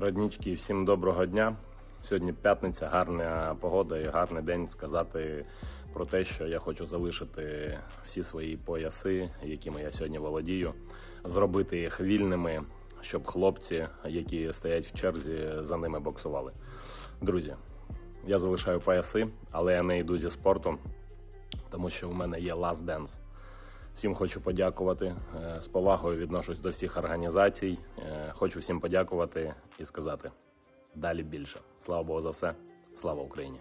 Роднічки, всім доброго дня. Сьогодні п'ятниця, гарна погода і гарний день сказати про те, що я хочу залишити всі свої пояси, якими я сьогодні володію, зробити їх вільними, щоб хлопці, які стоять в черзі, за ними боксували. Друзі, я залишаю пояси, але я не йду зі спорту, тому що в мене є last dance. Всім хочу подякувати, з повагою відношусь до всіх організацій, хочу всім подякувати і сказати далі більше. Слава Богу за все, слава Україні.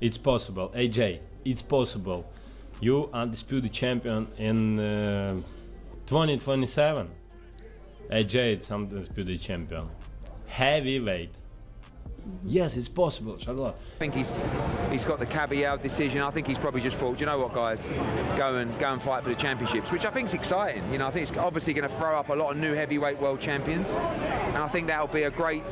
It's possible, AJ, it's possible. You undisputed champion in 2027. AJ is undisputed champion. Heavyweight. Yes, it's possible, Charlotte. I think he's got the Kabay decision. I think he's probably just thought, you know what, guys, go and fight for the championships, which I think is exciting. You know, I think it's obviously going to throw up a lot of new heavyweight world champions, and I think that'll be a great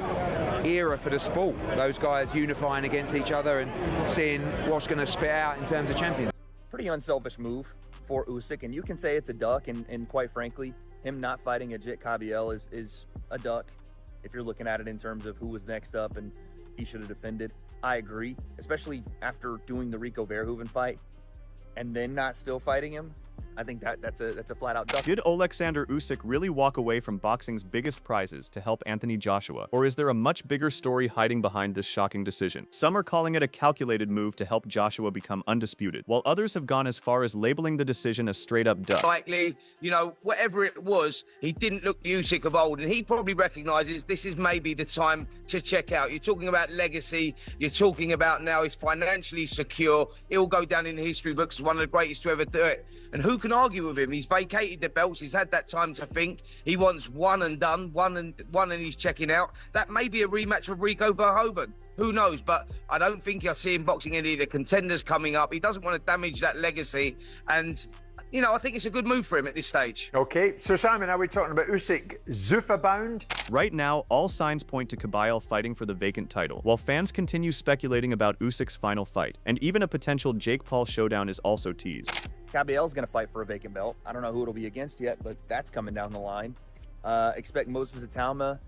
era for the sport. Those guys unifying against each other and seeing what's going to spit out in terms of champions. Pretty unselfish move for Usyk, and you can say it's a duck, and quite frankly, him not fighting Kabay is a duck. If you're looking at it in terms of who was next up and he should have defended, I agree, especially after doing the Rico Verhoeven fight and then not still fighting him. I think that's a flat-out duck. Did Oleksandr Usyk really walk away from boxing's biggest prizes to help Anthony Joshua? Or is there a much bigger story hiding behind this shocking decision? Some are calling it a calculated move to help Joshua become undisputed, while others have gone as far as labeling the decision a straight-up duck. Likely, you know, whatever it was, he didn't look the Usyk of old, and he probably recognises this is maybe the time to check out. You're talking about legacy, you're talking about now he's financially secure, he'll go down in the history books as one of the greatest to ever do it. And who can argue with him? He's vacated the belts, he's had that time to think, he wants one and done, one and he's checking out. That may be a rematch with Rico Verhoeven, who knows, but I don't think I see him boxing any of the contenders coming up. He doesn't want to damage that legacy, and you know, I think it's a good move for him at this stage. Okay, so Simon, are we talking about Usyk Zuffa bound? Right now, all signs point to Kabay fighting for the vacant title, while fans continue speculating about Usyk's final fight, and even a potential Jake Paul showdown is also teased. Kabay's going to fight for a vacant belt. I don't know who it'll be against yet, but that's coming down the line. Expect Moses Atalma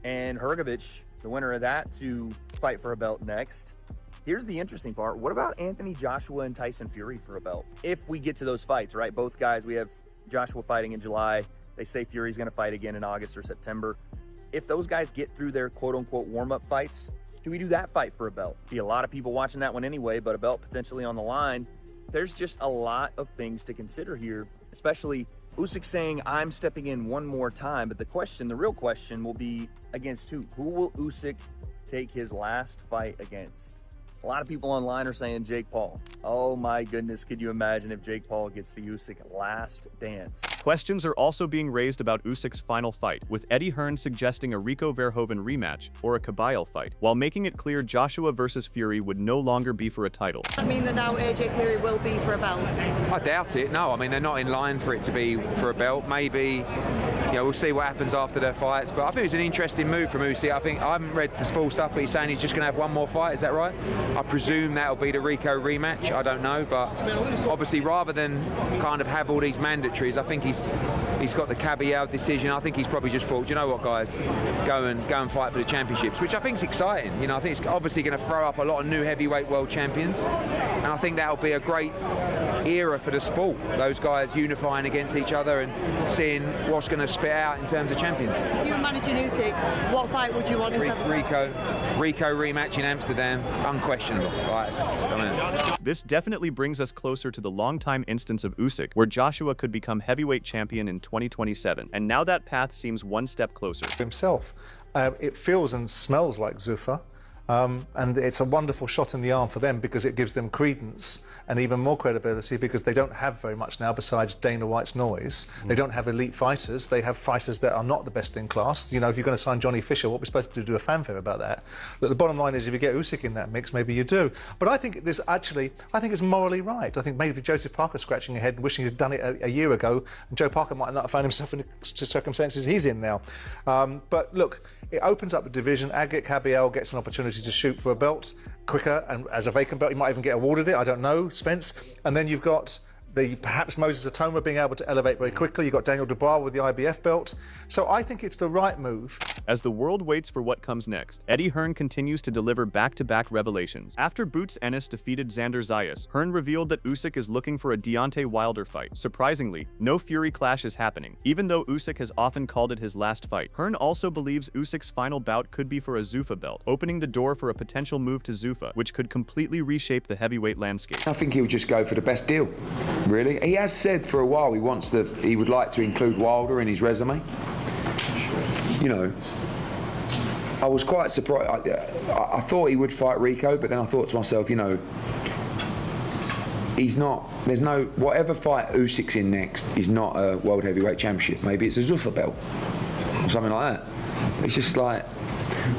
and Hrgovic, the winner of that, to fight for a belt next. Here's the interesting part. What about Anthony Joshua and Tyson Fury for a belt? If we get to those fights, right? Both guys, we have Joshua fighting in July. They say Fury's going to fight again in August or September. If those guys get through their quote-unquote warm-up fights, do we do that fight for a belt? Be a lot of people watching that one anyway, but a belt potentially on the line. There's just a lot of things to consider here, especially Usyk saying, I'm stepping in one more time. But the real question will be against who? Who will Usyk take his last fight against? A lot of people online are saying Jake Paul. Oh my goodness, could you imagine if Jake Paul gets the Usyk last dance? Questions are also being raised about Usyk's final fight, with Eddie Hearn suggesting a Rico Verhoeven rematch or a Kabay fight, while making it clear Joshua versus Fury would no longer be for a title. Does that mean that now AJ Fury will be for a belt? I doubt it. No, I mean, they're not in line for it to be for a belt. Maybe, you know, we'll see what happens after their fights. But I think it's an interesting move from Usyk. I haven't read this full stuff, but he's saying he's just going to have one more fight. Is that right? I presume that'll be the Rico rematch. I don't know, but obviously, rather than kind of have all these mandatories, I think he's got the Kabay decision. I think he's probably just thought, you know what, guys, go and fight for the championships, which I think is exciting. You know, I think it's obviously going to throw up a lot of new heavyweight world champions, and I think that'll be a great era for the sport. Those guys unifying against each other and seeing what's going to spit out in terms of champions. You managing Usyk, what fight would you want him to have? Rico rematch in Amsterdam, unquestionable. Right, This definitely brings us closer to the long-time instance of Usyk, where Joshua could become heavyweight champion in 2027, and now that path seems one step closer. Himself, it feels and smells like Zuffa. And it's a wonderful shot in the arm for them because it gives them credence and even more credibility because they don't have very much now besides Dana White's noise. They don't have elite fighters. They have fighters that are not the best in class. You know, if you're going to sign Johnny Fisher, what we're supposed to do a fanfare about that. But the bottom line is if you get Usyk in that mix, maybe you do. But I think I think it's morally right. I think maybe Joseph Parker scratching his head and wishing he'd done it a year ago, and Joe Parker might not have found himself in the circumstances he's in now. But look, it opens up a division. Kabay gets an opportunity to shoot for a belt quicker, and as a vacant belt, he might even get awarded it. I don't know, Spence. And then you've got perhaps Moses Atoma being able to elevate very quickly. You've got Daniel Dubois with the IBF belt. So I think it's the right move. As the world waits for what comes next, Eddie Hearn continues to deliver back-to-back revelations. After Boots Ennis defeated Xander Zayas, Hearn revealed that Usyk is looking for a Deontay Wilder fight. Surprisingly, no Fury clash is happening, even though Usyk has often called it his last fight. Hearn also believes Usyk's final bout could be for a Zuffa belt, opening the door for a potential move to Zuffa, which could completely reshape the heavyweight landscape. I think he'll just go for the best deal, really. He has said for a while he would like to include Wilder in his resume. You know, I was quite surprised. I thought he would fight Rico, but then I thought to myself, you know, there's no, whatever fight Usyk's in next is not a World Heavyweight Championship. Maybe it's a Zuffa belt or something like that. It's just like,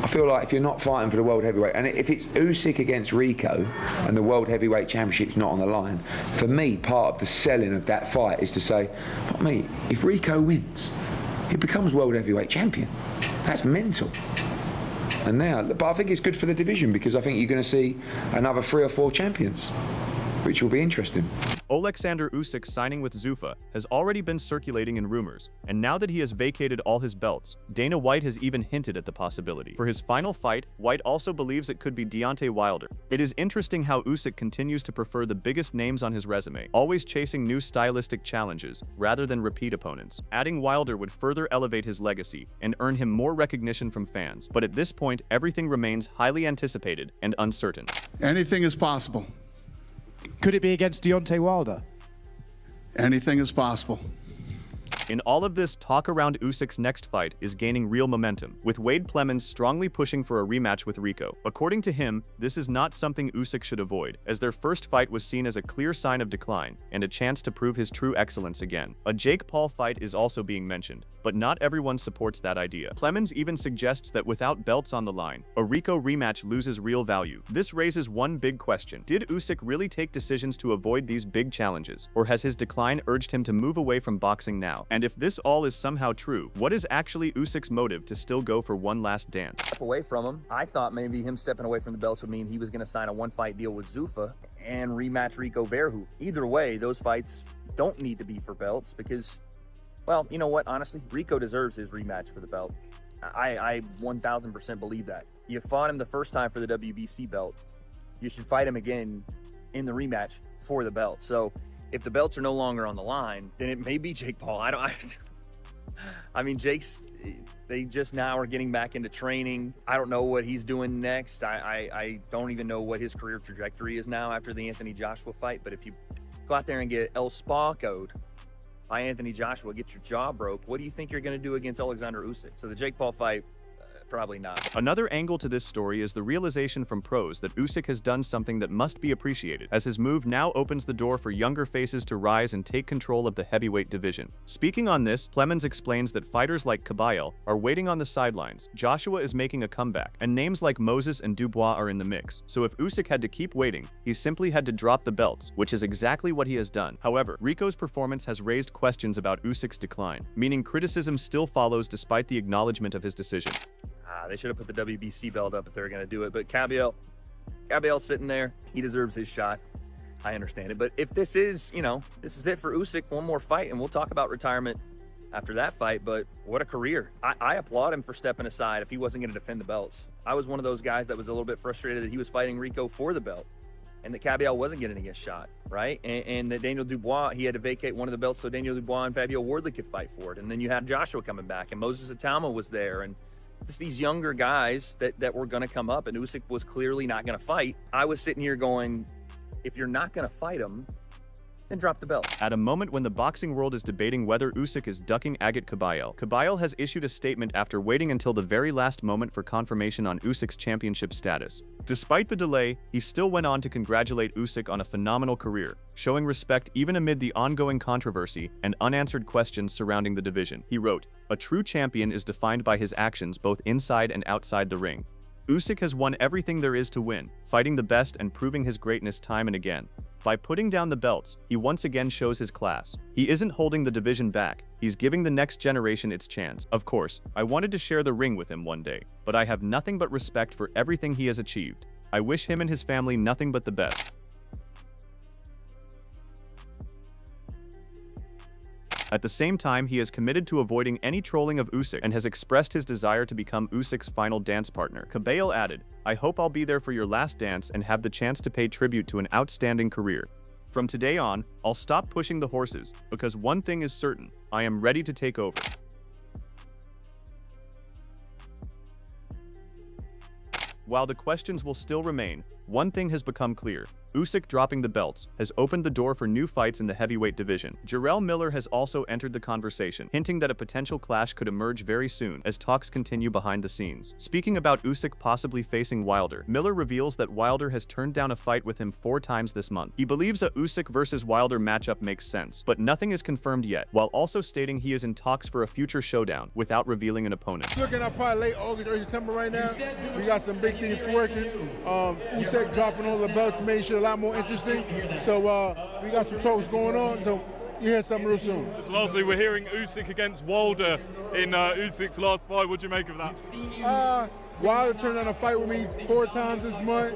I feel like if you're not fighting for the World Heavyweight, and if it's Usyk against Rico and the World Heavyweight Championship's not on the line, for me, part of the selling of that fight is to say, but mate, if Rico wins, he becomes World Heavyweight Champion. That's mental. And now, but I think it's good for the division because I think you're going to see another 3 or 4 champions, which will be interesting. Oleksandr Usyk signing with Zuffa has already been circulating in rumors, and now that he has vacated all his belts, Dana White has even hinted at the possibility. For his final fight, White also believes it could be Deontay Wilder. It is interesting how Usyk continues to prefer the biggest names on his resume, always chasing new stylistic challenges rather than repeat opponents. Adding Wilder would further elevate his legacy and earn him more recognition from fans, but at this point, everything remains highly anticipated and uncertain. Anything is possible. Could it be against Deontay Wilder? Anything is possible. In all of this, talk around Usyk's next fight is gaining real momentum, with Wade Plemons strongly pushing for a rematch with Rico. According to him, this is not something Usyk should avoid, as their first fight was seen as a clear sign of decline and a chance to prove his true excellence again. A Jake Paul fight is also being mentioned, but not everyone supports that idea. Plemons even suggests that without belts on the line, a Rico rematch loses real value. This raises one big question. Did Usyk really take decisions to avoid these big challenges, or has his decline urged him to move away from boxing now? And if this all is somehow true, what is actually Usyk's motive to still go for one last dance? Step away from him. I thought maybe him stepping away from the belts would mean he was going to sign a one-fight deal with Zuffa and rematch Rico Verhoeven. Either way, those fights don't need to be for belts because, well, you know what? Honestly, Rico deserves his rematch for the belt. I 1000% believe that. You fought him the first time for the WBC belt. You should fight him again in the rematch for the belt. So if the belts are no longer on the line, then it may be Jake Paul. I mean, they just now are getting back into training. I don't know what he's doing next. I don't even know what his career trajectory is now after the Anthony Joshua fight. But if you go out there and get El Spaco'd by Anthony Joshua, get your jaw broke, what do you think you're going to do against Oleksandr Usyk? So the Jake Paul fight, probably not. Another angle to this story is the realization from pros that Usyk has done something that must be appreciated, as his move now opens the door for younger faces to rise and take control of the heavyweight division. Speaking on this, Plemons explains that fighters like Kabay are waiting on the sidelines, Joshua is making a comeback, and names like Moses and Dubois are in the mix. So if Usyk had to keep waiting, he simply had to drop the belts, which is exactly what he has done. However, Rico's performance has raised questions about Usyk's decline, meaning criticism still follows despite the acknowledgement of his decision. They should have put the WBC belt up if they're going to do it. But Kabay's sitting there. He deserves his shot. I understand it. But if this is, this is it for Usyk, one more fight, and we'll talk about retirement after that fight. But what a career. I applaud him for stepping aside if he wasn't going to defend the belts. I was one of those guys that was a little bit frustrated that he was fighting Rico for the belt and that Kabay wasn't getting to get shot, right? And that Daniel Dubois, he had to vacate one of the belts so Daniel Dubois and Fabio Wardley could fight for it. And then you had Joshua coming back, and Moses Atama was there, and just these younger guys that were going to come up, and Usyk was clearly not going to fight. I was sitting here going, if you're not going to fight him, then drop the belt. At a moment when the boxing world is debating whether Usyk is ducking Agit Kabay, Kabay has issued a statement after waiting until the very last moment for confirmation on Usyk's championship status. Despite the delay, he still went on to congratulate Usyk on a phenomenal career, showing respect even amid the ongoing controversy and unanswered questions surrounding the division. He wrote, "A true champion is defined by his actions both inside and outside the ring. Usyk has won everything there is to win, fighting the best and proving his greatness time and again. By putting down the belts, he once again shows his class. He isn't holding the division back, he's giving the next generation its chance. Of course, I wanted to share the ring with him one day, but I have nothing but respect for everything he has achieved. I wish him and his family nothing but the best." At the same time, he is committed to avoiding any trolling of Usyk and has expressed his desire to become Usyk's final dance partner. Kabay added, "I hope I'll be there for your last dance and have the chance to pay tribute to an outstanding career. From today on, I'll stop pushing the horses, because one thing is certain, I am ready to take over." While the questions will still remain, one thing has become clear. Usyk dropping the belts has opened the door for new fights in the heavyweight division. Jarrell Miller has also entered the conversation, hinting that a potential clash could emerge very soon as talks continue behind the scenes. Speaking about Usyk possibly facing Wilder, Miller reveals that Wilder has turned down a fight with him 4 times this month. He believes a Usyk versus Wilder matchup makes sense, but nothing is confirmed yet, while also stating he is in talks for a future showdown without revealing an opponent. Looking at probably late August, early September right now. We got some big things working. Usyk dropping all the belts made shit a lot more interesting. So we got some talks going on. So you hear something real soon. Just lastly, we're hearing Usyk against Wilder in Usyk's last fight. What do you make of that? Wilder turned down a fight with me 4 times this month.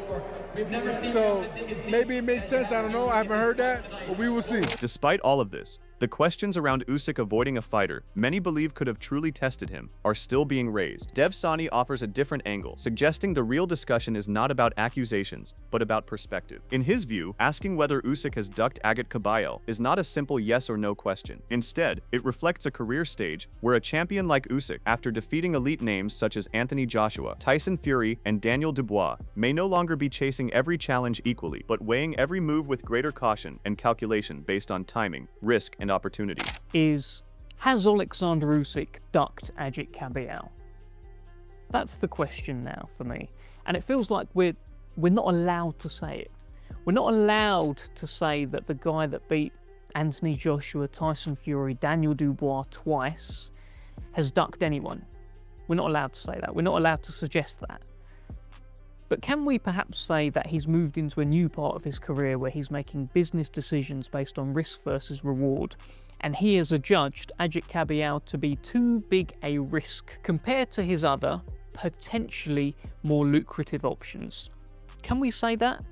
So maybe it makes sense. I don't know. I haven't heard that, but we will see. Despite all of this, the questions around Usyk avoiding a fighter many believe could have truly tested him are still being raised. Dev Sani offers a different angle, suggesting the real discussion is not about accusations, but about perspective. In his view, asking whether Usyk has ducked Agat Kabay is not a simple yes or no question. Instead, it reflects a career stage where a champion like Usyk, after defeating elite names such as Anthony Joshua, Tyson Fury, and Daniel Dubois, may no longer be chasing every challenge equally, but weighing every move with greater caution and calculation based on timing, risk, and opportunity. Has Oleksandr Usyk ducked Agat Kabay? That's the question now for me, and it feels like we're not allowed to say it. We're not allowed to say that the guy that beat Anthony Joshua, Tyson Fury, Daniel Dubois twice has ducked anyone. We're not allowed to say that. We're not allowed to suggest that. But can we perhaps say that he's moved into a new part of his career where he's making business decisions based on risk versus reward, and he has adjudged Agat Kabay to be too big a risk compared to his other, potentially more lucrative options? Can we say that?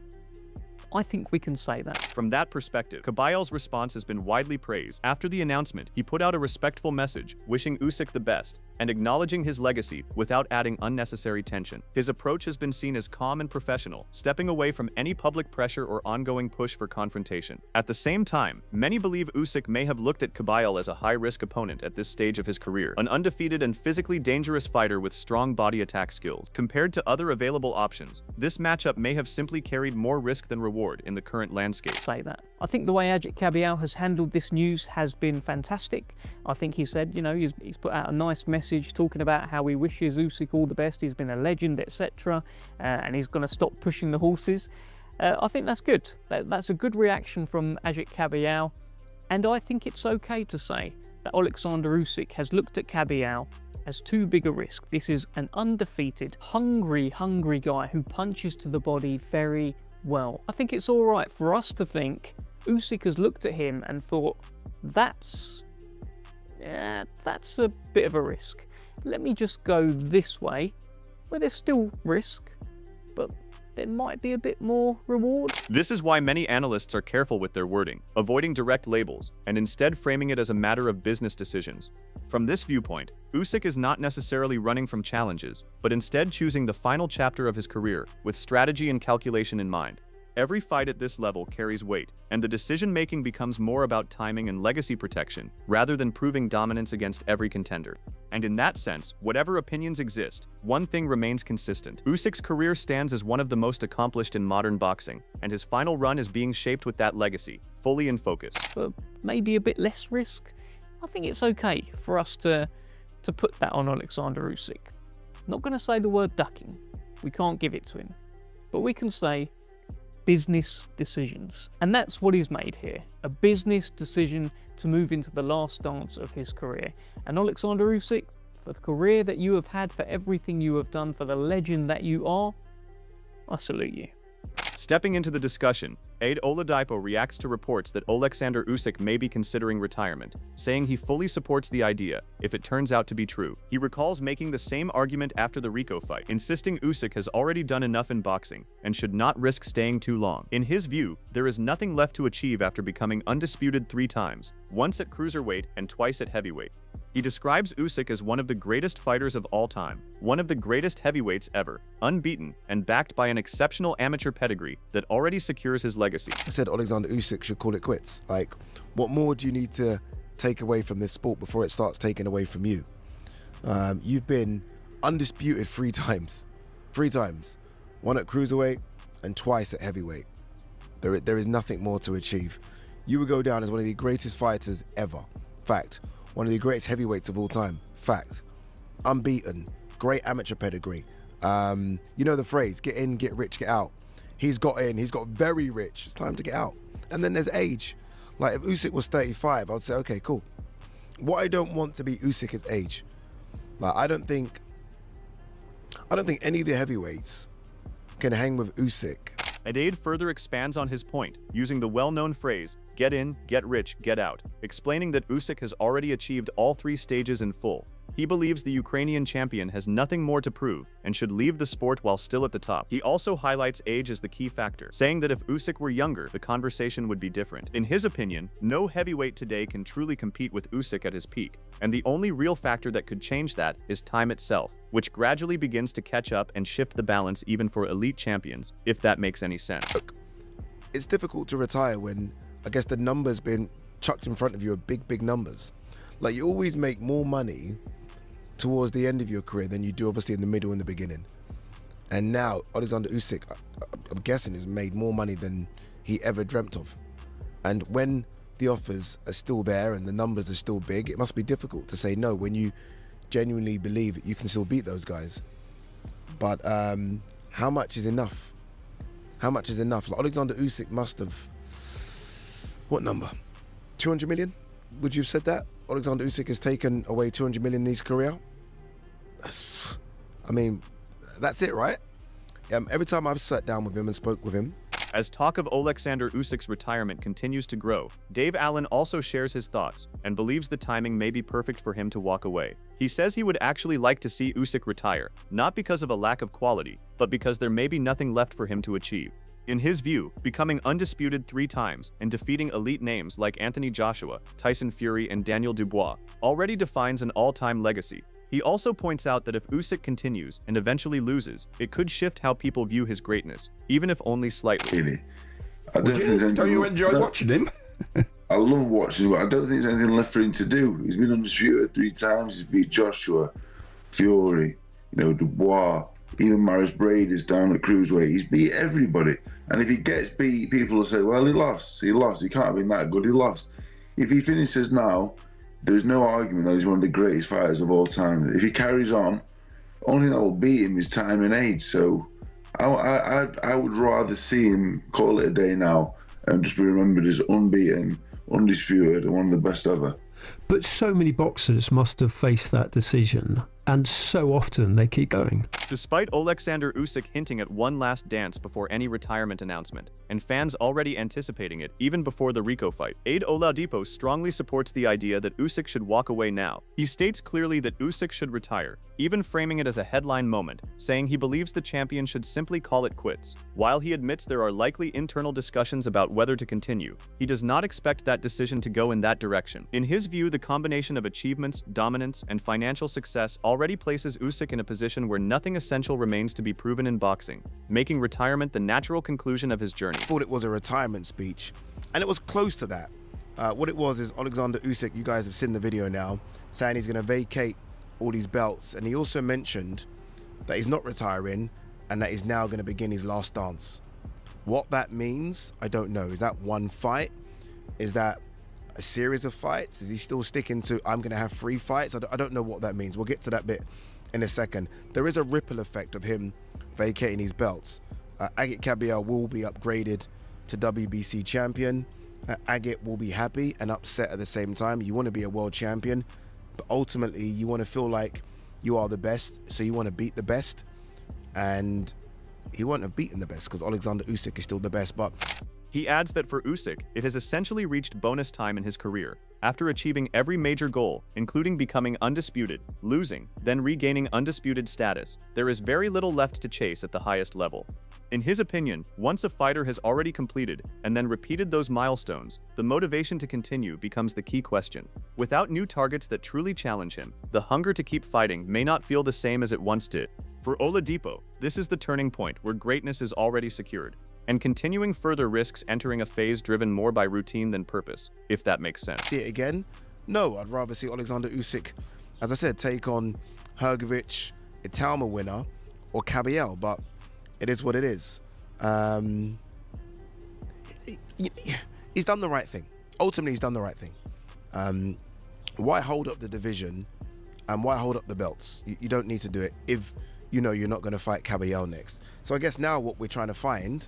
I think we can say that. From that perspective, Kabay's response has been widely praised. After the announcement, he put out a respectful message, wishing Usyk the best, and acknowledging his legacy without adding unnecessary tension. His approach has been seen as calm and professional, stepping away from any public pressure or ongoing push for confrontation. At the same time, many believe Usyk may have looked at Kabay as a high-risk opponent at this stage of his career, an undefeated and physically dangerous fighter with strong body attack skills. Compared to other available options, this matchup may have simply carried more risk than reward in the current landscape. Say that. I think the way Agat Kabay has handled this news has been fantastic. I think he said, he's put out a nice message talking about how he wishes Usyk all the best, he's been a legend, etc. And he's going to stop pushing the horses. I think that's good. That's a good reaction from Agat Kabay. And I think it's okay to say that Oleksandr Usyk has looked at Kabay as too big a risk. This is an undefeated, hungry guy who punches to the body very well. I think it's all right for us to think Usyk has looked at him and thought, that's a bit of a risk. Let me just go this way, where there's still risk, but there might be a bit more reward. This is why many analysts are careful with their wording, avoiding direct labels, and instead framing it as a matter of business decisions. From this viewpoint, Usyk is not necessarily running from challenges, but instead choosing the final chapter of his career with strategy and calculation in mind. Every fight at this level carries weight, and the decision-making becomes more about timing and legacy protection, rather than proving dominance against every contender. And in that sense, whatever opinions exist, one thing remains consistent. Usyk's career stands as one of the most accomplished in modern boxing, and his final run is being shaped with that legacy, fully in focus. But maybe a bit less risk? I think it's okay for us to put that on Oleksandr Usyk. Not going to say the word ducking. We can't give it to him. But we can say business decisions. And that's what he's made here. A business decision to move into the last dance of his career. And Oleksandr Usyk, for the career that you have had, for everything you have done, for the legend that you are, I salute you. Stepping into the discussion, Aid Oladipo reacts to reports that Oleksandr Usyk may be considering retirement, saying he fully supports the idea if it turns out to be true. He recalls making the same argument after the Rico fight, insisting Usyk has already done enough in boxing and should not risk staying too long. In his view, there is nothing left to achieve after becoming undisputed 3 times, once at cruiserweight and twice at heavyweight. He describes Usyk as one of the greatest fighters of all time, one of the greatest heavyweights ever, unbeaten and backed by an exceptional amateur pedigree that already secures his legacy. I said Oleksandr Usyk should call it quits. Like, what more do you need to take away from this sport before it starts taking away from you? You've been undisputed 3 times. 3 times. 1 at cruiserweight and twice at heavyweight. There is nothing more to achieve. You would go down as one of the greatest fighters ever. Fact. One of the greatest heavyweights of all time. Fact. Unbeaten. Great amateur pedigree. You know the phrase, get in, get rich, get out. He's got in, he's got very rich. It's time to get out. And then there's age. Like, if Usyk was 35, I'd say, okay, cool. What I don't want to be Usyk is age. Like, I don't think any of the heavyweights can hang with Usyk. Aid further expands on his point, using the well-known phrase, get in, get rich, get out, explaining that Usyk has already achieved all 3 stages in full. He believes the Ukrainian champion has nothing more to prove and should leave the sport while still at the top. He also highlights age as the key factor, saying that if Usyk were younger, the conversation would be different. In his opinion, no heavyweight today can truly compete with Usyk at his peak, and the only real factor that could change that is time itself, which gradually begins to catch up and shift the balance even for elite champions, if that makes any sense. Look, it's difficult to retire when, I guess, the numbers being chucked in front of you are big numbers. Like, you always make more money towards the end of your career than you do obviously in the middle and the beginning. And now Oleksandr Usyk, I'm guessing, has made more money than he ever dreamt of. And when the offers are still there and the numbers are still big, it must be difficult to say no when you genuinely believe that you can still beat those guys. But how much is enough? How much is enough? Like, Oleksandr Usyk must have, what number? 200 million? Would you have said that? Oleksandr Usyk has taken away 200 million in his career. I mean, that's it, right? Every time I've sat down with him and spoke with him. As talk of Oleksandr Usyk's retirement continues to grow, Dave Allen also shares his thoughts and believes the timing may be perfect for him to walk away. He says he would actually like to see Usyk retire, not because of a lack of quality, but because there may be nothing left for him to achieve. In his view, becoming undisputed 3 times and defeating elite names like Anthony Joshua, Tyson Fury, and Daniel Dubois already defines an all-time legacy. He also points out that if Usyk continues and eventually loses, it could shift how people view his greatness, even if only slightly. Really? Don't you enjoy watching him? I love watching him, but I don't think there's anything left for him to do. He's been undisputed 3 times. He's beat Joshua, Fury, Dubois, even Maris Brady's down at cruiserweight. He's beat everybody. And if he gets beat, people will say, well, he lost. He can't have been that good. He lost. If he finishes now, there's no argument that he's one of the greatest fighters of all time. If he carries on, only thing that will beat him is time and age. So I would rather see him call it a day now and just be remembered as unbeaten, undisputed, and one of the best ever. But so many boxers must have faced that decision, and so often they keep going. Despite Oleksandr Usyk hinting at one last dance before any retirement announcement, and fans already anticipating it even before the Rico fight, Aid Oladipo strongly supports the idea that Usyk should walk away now. He states clearly that Usyk should retire, even framing it as a headline moment, saying he believes the champion should simply call it quits. While he admits there are likely internal discussions about whether to continue, he does not expect that decision to go in that direction. In his view, the combination of achievements, dominance, and financial success already places Usyk in a position where nothing essential remains to be proven in boxing, making retirement the natural conclusion of his journey. I thought it was a retirement speech, and it was close to that. What it was is Oleksandr Usyk, you guys have seen the video now, saying he's going to vacate all these belts, and he also mentioned that he's not retiring and that he's now going to begin his last dance. What that means, I don't know. Is that one fight? Is that a series of fights? Is he still sticking to, I'm going to have 3 fights? I don't know what that means. We'll get to that bit in a second. There is a ripple effect of him vacating his belts. Agit Kabay will be upgraded to WBC champion. Agit will be happy and upset at the same time. You want to be a world champion, but ultimately you want to feel like you are the best, so you want to beat the best. And he won't have beaten the best because Oleksandr Usyk is still the best. But he adds that for Usyk, it has essentially reached bonus time in his career, after achieving every major goal, including becoming undisputed, losing, then regaining undisputed status. There is very little left to chase at the highest level. In his opinion, once a fighter has already completed and then repeated those milestones, the motivation to continue becomes the key question. Without new targets that truly challenge him, the hunger to keep fighting may not feel the same as it once did. For Oladipo, this is the turning point where greatness is already secured, and continuing further risks entering a phase driven more by routine than purpose, if that makes sense. See it again? No, I'd rather see Oleksandr Usyk, as I said, take on Hrgović, Italma winner, or Kabay, but it is what it is. He's done the right thing. Ultimately, he's done the right thing. Why hold up the division and why hold up the belts? You don't need to do it if you know you're not going to fight Kabay next. So I guess now what we're trying to find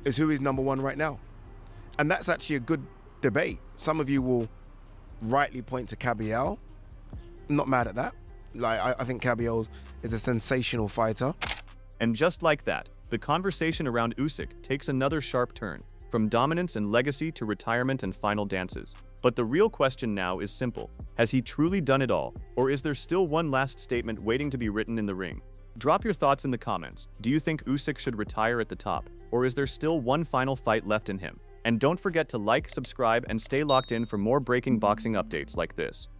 is who is number one right now. And that's actually a good debate. Some of you will rightly point to Kabay. I'm not mad at that. I think Kabay is a sensational fighter. And just like that, the conversation around Usyk takes another sharp turn, from dominance and legacy to retirement and final dances. But the real question now is simple. Has he truly done it all, or is there still one last statement waiting to be written in the ring? Drop your thoughts in the comments. Do you think Usyk should retire at the top, or is there still one final fight left in him? And don't forget to like, subscribe, and stay locked in for more breaking boxing updates like this.